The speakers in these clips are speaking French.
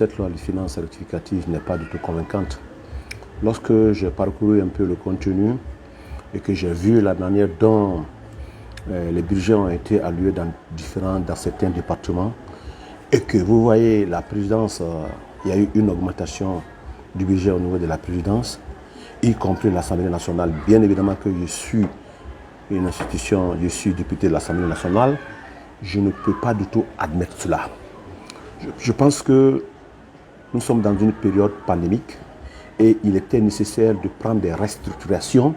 cette loi de finances rectificative n'est pas du tout convaincante. Lorsque j'ai parcouru un peu le contenu et que j'ai vu la manière dont les budgets ont été alloués dans certains départements et que vous voyez la présidence, il y a eu une augmentation du budget au niveau de la présidence, y compris l'Assemblée nationale. Bien évidemment que je suis une institution, je suis député de l'Assemblée nationale, je ne peux pas du tout admettre cela. Je pense que nous sommes dans une période pandémique et il était nécessaire de prendre des restructurations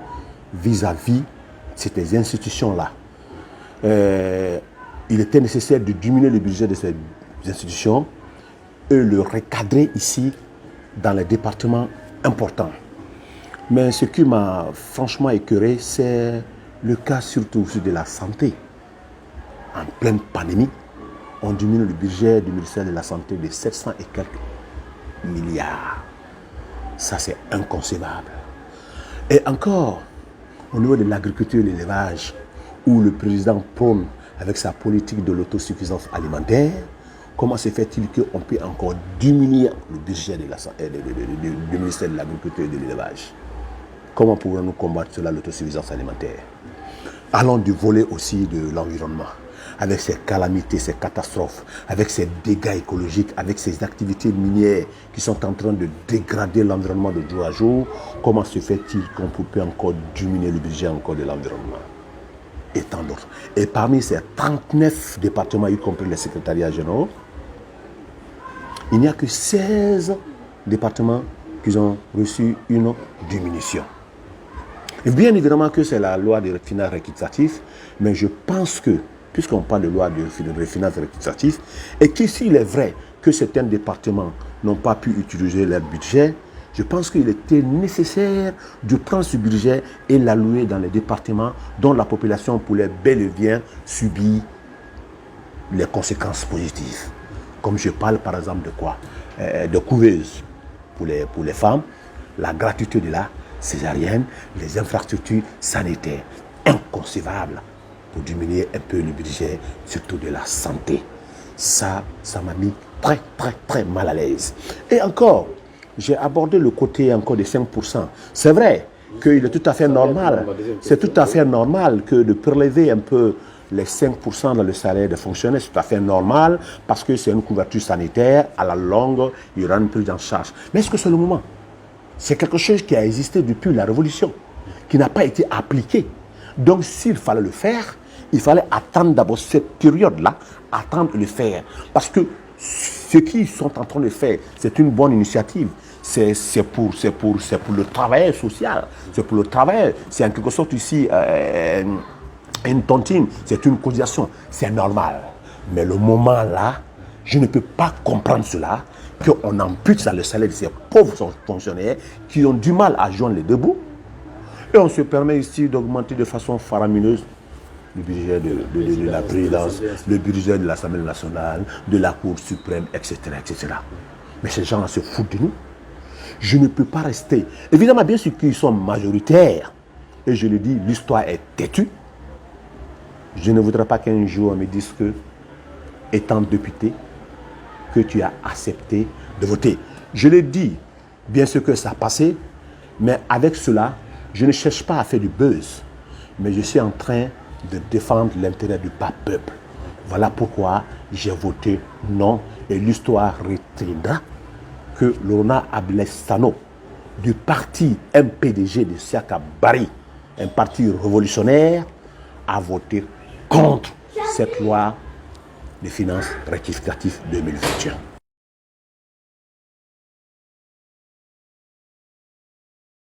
vis-à-vis de ces institutions-là. Il était nécessaire de diminuer le budget de ces institutions et le recadrer ici dans les départements importants. Mais ce qui m'a franchement écœuré, c'est le cas surtout de la santé. En pleine pandémie, on diminue le budget du ministère de la Santé de 700 et quelques milliards. Ça, c'est inconcevable. Et encore, au niveau de l'agriculture et de l'élevage, où le président prône avec sa politique de l'autosuffisance alimentaire, comment se fait-il qu'on peut encore diminuer le budget du ministère de l'Agriculture et de l'Élevage? Comment pouvons-nous combattre cela, l'autosuffisance alimentaire? Allons du volet aussi de l'environnement, avec ces calamités, ces catastrophes, avec ces dégâts écologiques, avec ces activités minières qui sont en train de dégrader l'environnement de jour à jour. Comment se fait-il qu'on peut encore diminuer le budget encore de l'environnement? Et tant d'autres. Et parmi ces 39 départements, y compris les secrétariats généraux, il n'y a que 16 départements qui ont reçu une diminution. Et bien évidemment que c'est la loi de finances rectificative, mais je pense que, puisqu'on parle de loi de finances rectificative, et qu'ici il est vrai que certains départements n'ont pas pu utiliser leur budget, je pense qu'il était nécessaire de prendre ce budget et l'allouer dans les départements dont la population pourrait bel et bien subir les conséquences positives. Comme je parle par exemple de quoi? De couveuses pour les femmes, la gratuité de la césarienne, les infrastructures sanitaires. Inconcevables pour diminuer un peu le budget, surtout de la santé. Ça m'a mis très mal à l'aise. Et encore, j'ai abordé le côté encore des 5%. C'est vrai qu'il est tout à fait normal. C'est tout à fait normal que de prélever un peu les 5% dans le salaire des fonctionnaires, c'est tout à fait normal parce que c'est une couverture sanitaire. À la longue, il y aura une prise en charge. Mais est-ce que c'est le moment? C'est quelque chose qui a existé depuis la Révolution, qui n'a pas été appliqué. Donc, s'il fallait le faire, il fallait attendre d'abord cette période-là, attendre de le faire. Parce que ce qu'ils sont en train de faire, c'est une bonne initiative. C'est pour le travail social. C'est pour le travail. C'est en quelque sorte ici une tontine. C'est une cotisation. C'est normal. Mais le moment là, je ne peux pas comprendre cela, qu'on ampute ça le salaire de ces pauvres fonctionnaires qui ont du mal à joindre les deux bouts. Et on se permet ici d'augmenter de façon faramineuse le budget de la présidence, le budget de l'Assemblée nationale, de la Cour suprême, etc., etc. Mais ces gens-là se foutent de nous. Je ne peux pas rester. Évidemment, bien sûr qu'ils sont majoritaires. Et je le dis, l'histoire est têtue. Je ne voudrais pas qu'un jour on me dise que, étant député, que tu as accepté de voter. Je le dis, bien sûr que ça a passé, mais avec cela, je ne cherche pas à faire du buzz. Mais je suis en train de défendre l'intérêt du peuple. Voilà pourquoi j'ai voté non. Et l'histoire retiendra que Laurent Ablestano, du parti MPDG de Siaka Barry, un parti révolutionnaire, a voté contre cette loi de finances rectificative 2021.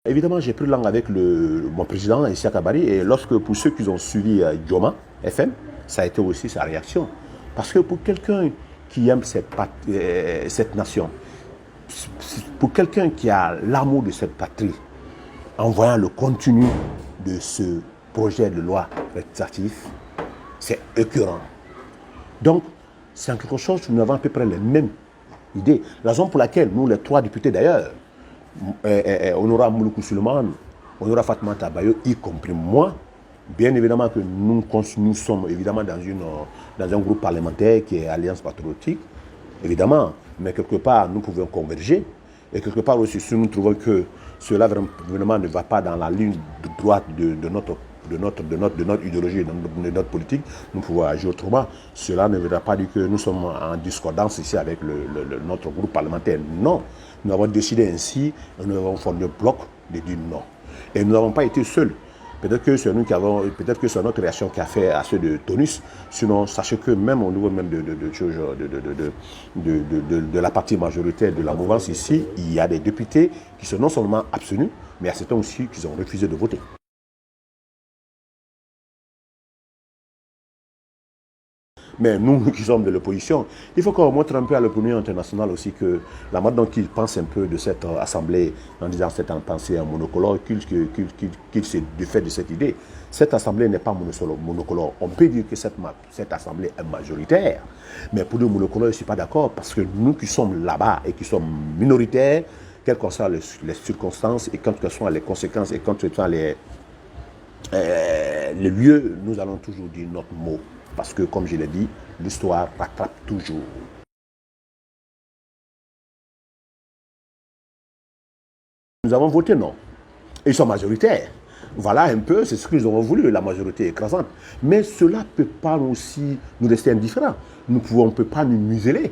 Évidemment, j'ai pris langue avec mon président Siaka Barry, et lorsque, pour ceux qui ont suivi Joma FM, ça a été aussi sa réaction. Parce que pour quelqu'un qui aime cette nation, pour quelqu'un qui a l'amour de cette patrie, en voyant le contenu de ce projet de loi rectificatif, c'est écœurant. Donc, c'est en quelque chose que nous avons à peu près les mêmes idées. La raison pour laquelle nous, les trois députés d'ailleurs, Honora Mouloukou Suleiman, Honora Fatma Tabayo, y compris moi, bien évidemment que nous sommes évidemment dans un groupe parlementaire qui est Alliance Patriotique, évidemment, mais quelque part, nous pouvons converger. Et quelque part aussi, si nous trouvons que cela vraiment ne va pas dans la ligne droite de notre idéologie, de notre politique, nous pouvons agir autrement. Cela ne voudra pas dire que nous sommes en discordance ici avec notre groupe parlementaire. Non, nous avons décidé ainsi, nous avons formé un bloc de dire non. Et nous n'avons pas été seuls. Peut-être que c'est nous qui avons, peut-être que c'est notre réaction qui a fait à ceux de Tonus. Sinon, sachez que même au niveau même de la partie majoritaire de la mouvance ici, il y a des députés qui sont non seulement abstenus, mais il y a certains aussi qui ont refusé de voter. Mais nous qui sommes de l'opposition, il faut qu'on montre un peu à l'opinion internationale aussi que la manière dont ils pensent un peu de cette assemblée, en disant cette pensée monocolore, qu'ils se défait de cette idée. Cette assemblée n'est pas monocolore. On peut dire que cette assemblée est majoritaire, mais pour nous monocolore, je ne suis pas d'accord, parce que nous qui sommes là-bas et qui sommes minoritaires, quelles que soient les circonstances et quelles que soient les conséquences et quels que soient les lieux, nous allons toujours dire notre mot. Parce que, comme je l'ai dit, l'histoire rattrape toujours. Nous avons voté non. Ils sont majoritaires. Voilà un peu, c'est ce qu'ils ont voulu, la majorité écrasante. Mais cela ne peut pas aussi nous rester indifférents. On ne peut pas nous museler.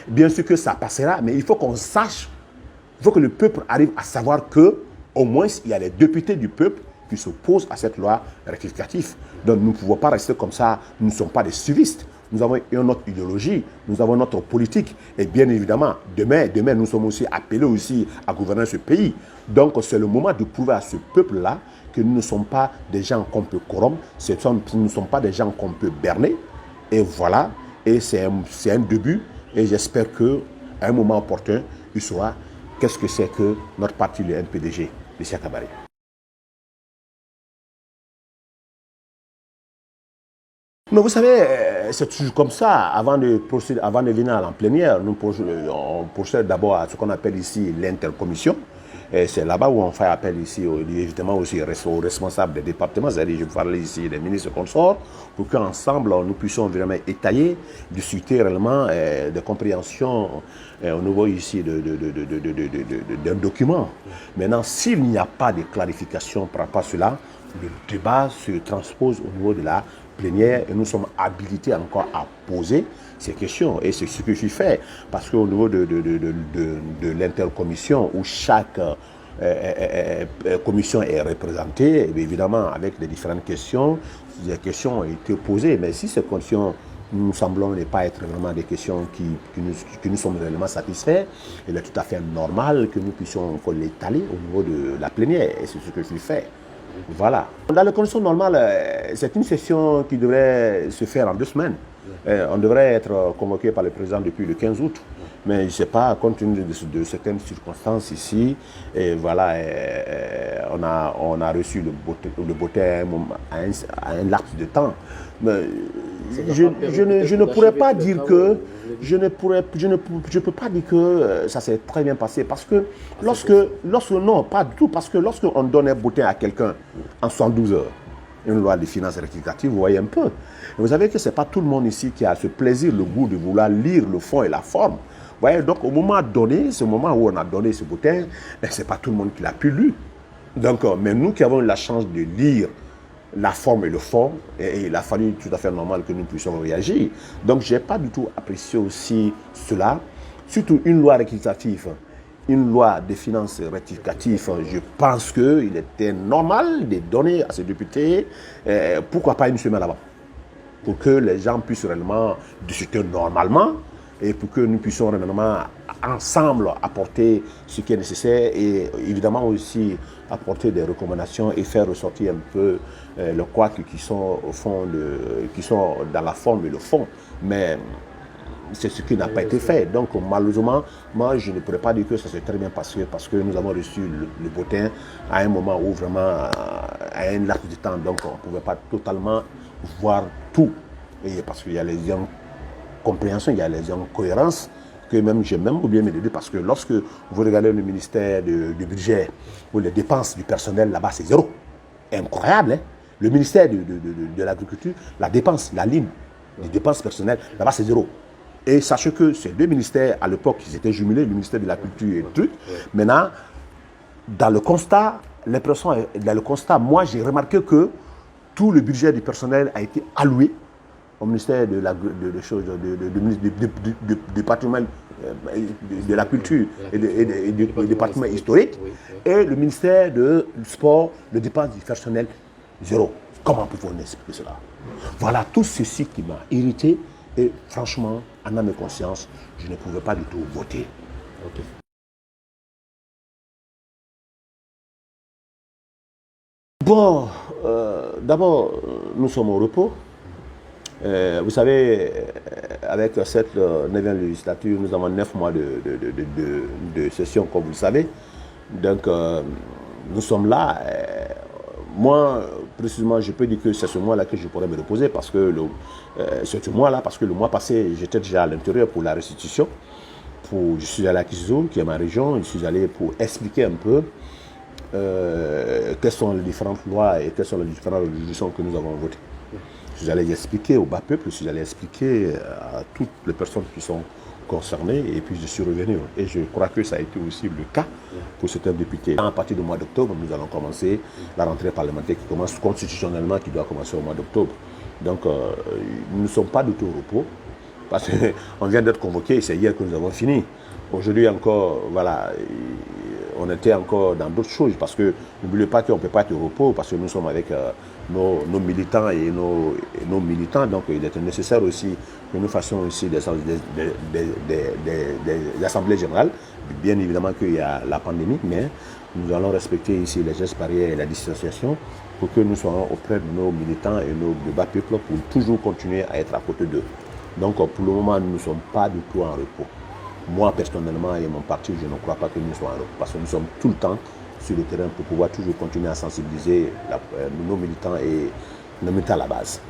Bien sûr que ça passera, mais il faut qu'on sache, il faut que le peuple arrive à savoir que, au moins, il y a les députés du peuple qui s'opposent à cette loi rectificative. Donc nous ne pouvons pas rester comme ça, nous ne sommes pas des civistes. Nous avons notre idéologie, nous avons notre politique. Et bien évidemment, demain nous sommes aussi appelés aussi à gouverner ce pays. Donc c'est le moment de prouver à ce peuple-là que nous ne sommes pas des gens qu'on peut corrompre, nous ne sommes pas des gens qu'on peut berner. Et voilà, et c'est un début. Et j'espère qu'à un moment opportun, il saura qu'est-ce que c'est que notre parti, le MPDG, de Sia Kabaré. Mais vous savez, c'est toujours comme ça. Avant de venir en plénière, on procède d'abord à ce qu'on appelle ici l'intercommission. Et c'est là-bas où on fait appel ici, évidemment aussi aux responsables des départements, c'est-à-dire je parle ici des ministres consorts, pour qu'ensemble nous puissions vraiment étayer, discuter réellement de compréhension au niveau ici d'un document. Maintenant, s'il n'y a pas de clarification par rapport à cela, le débat se transpose au niveau de la plénière et nous sommes habilités encore à poser ces questions. Et c'est ce que je fais, parce qu'au niveau de l'intercommission où chaque commission est représentée, évidemment avec les différentes questions, des questions ont été posées. Mais si ces questions nous semblons ne pas être vraiment des questions qui nous sommes réellement satisfaits, il est tout à fait normal que nous puissions l'étaler au niveau de la plénière. Et c'est ce que je fais. Voilà. Dans les conditions normales, c'est une session qui devrait se faire en 2 semaines. On devrait être convoqué par le président depuis le 15 août. Mais je ne sais pas, compte tenu de certaines circonstances ici, et voilà, on a reçu le bottin à un laps de temps. Mais je ne pourrais pas dire que je ne peux pas dire que ça s'est très bien passé, parce que non, pas du tout, parce que lorsqu'on donne un bottin à quelqu'un en 72 heures, une loi de finances rectificative, vous voyez un peu. Vous savez que ce n'est pas tout le monde ici qui a ce plaisir, le goût de vouloir lire le fond et la forme. Vous voyez, donc au moment donné, ce moment où on a donné ce bottin, ce n'est pas tout le monde qui l'a pu lire. Donc, mais nous qui avons eu la chance de lire la forme et le fond, et il a fallu tout à fait normal que nous puissions réagir. Donc, je n'ai pas du tout apprécié aussi cela. Surtout une loi rectificative, une loi de finances rectificative, je pense qu'il était normal de donner à ces députés, pourquoi pas une semaine avant, pour que les gens puissent réellement discuter normalement et pour que nous puissions réellement ensemble apporter ce qui est nécessaire et évidemment aussi apporter des recommandations et faire ressortir un peu le couac qui sont au fond qui sont dans la forme et le fond. Mais c'est ce qui n'a pas été fait. Donc malheureusement, moi je ne pourrais pas dire que ça s'est très bien passé, parce que nous avons reçu le bottin à un moment où vraiment, à un laps de temps, donc on ne pouvait pas totalement voir tout. Et parce qu'il y a les incompréhensions, il y a les incohérences que même j'ai même oublié de me dire, parce que lorsque vous regardez le ministère du budget ou les dépenses du personnel là-bas, c'est zéro. Incroyable, hein? Le ministère de l'agriculture, la dépense, la ligne des dépenses personnelles, là-bas c'est zéro. Et sachez que ces deux ministères, à l'époque, ils étaient jumelés, le ministère de la Culture et le truc. Maintenant, dans le constat, moi, j'ai remarqué que tout le budget du personnel a été alloué au ministère de la, du patrimoine, de la culture et du département historique, et le ministère du sport, le dépense du personnel, zéro. Comment pouvons-nous expliquer cela? Voilà tout ceci qui m'a irrité, et franchement, en âme et conscience, je ne pouvais pas du tout voter. Okay. Bon, d'abord, nous sommes au repos. Vous savez, avec cette 9e législature, nous avons 9 mois de session, comme vous le savez. Donc, nous sommes là. Moi, précisément, je peux dire que c'est ce mois-là que je pourrais me reposer parce que c'est ce mois-là, parce que le mois passé, j'étais déjà à l'intérieur pour la restitution. Je suis allé à Kizu, qui est ma région. Je suis allé pour expliquer un peu quelles sont les différentes lois et quelles sont les différentes résolutions que nous avons votées. Je suis allé expliquer au bas peuple, je suis allé expliquer à toutes les personnes qui sont concernées, et puis je suis revenu. Et je crois que ça a été aussi le cas pour certains députés. À partir du mois d'octobre, nous allons commencer la rentrée parlementaire qui commence constitutionnellement, qui doit commencer au mois d'octobre. Donc, nous ne sommes pas du tout au repos, parce qu'on vient d'être convoqués, c'est hier que nous avons fini. Aujourd'hui encore, voilà, on était encore dans d'autres choses, parce que n'oubliez pas qu'on ne peut pas être au repos, parce que nous sommes avec nos militants et nos militants, donc il est nécessaire aussi que nous fassions aussi des assemblées générales. Bien évidemment qu'il y a la pandémie, mais nous allons respecter ici les gestes barrières et la distanciation pour que nous soyons auprès de nos militants et nos bas peuples pour toujours continuer à être à côté d'eux. Donc pour le moment, nous ne sommes pas du tout en repos. Moi, personnellement, et mon parti, je ne crois pas que nous soyons en repos, parce que nous sommes tout le temps sur le terrain pour pouvoir toujours continuer à sensibiliser nos militants et nos militants à la base.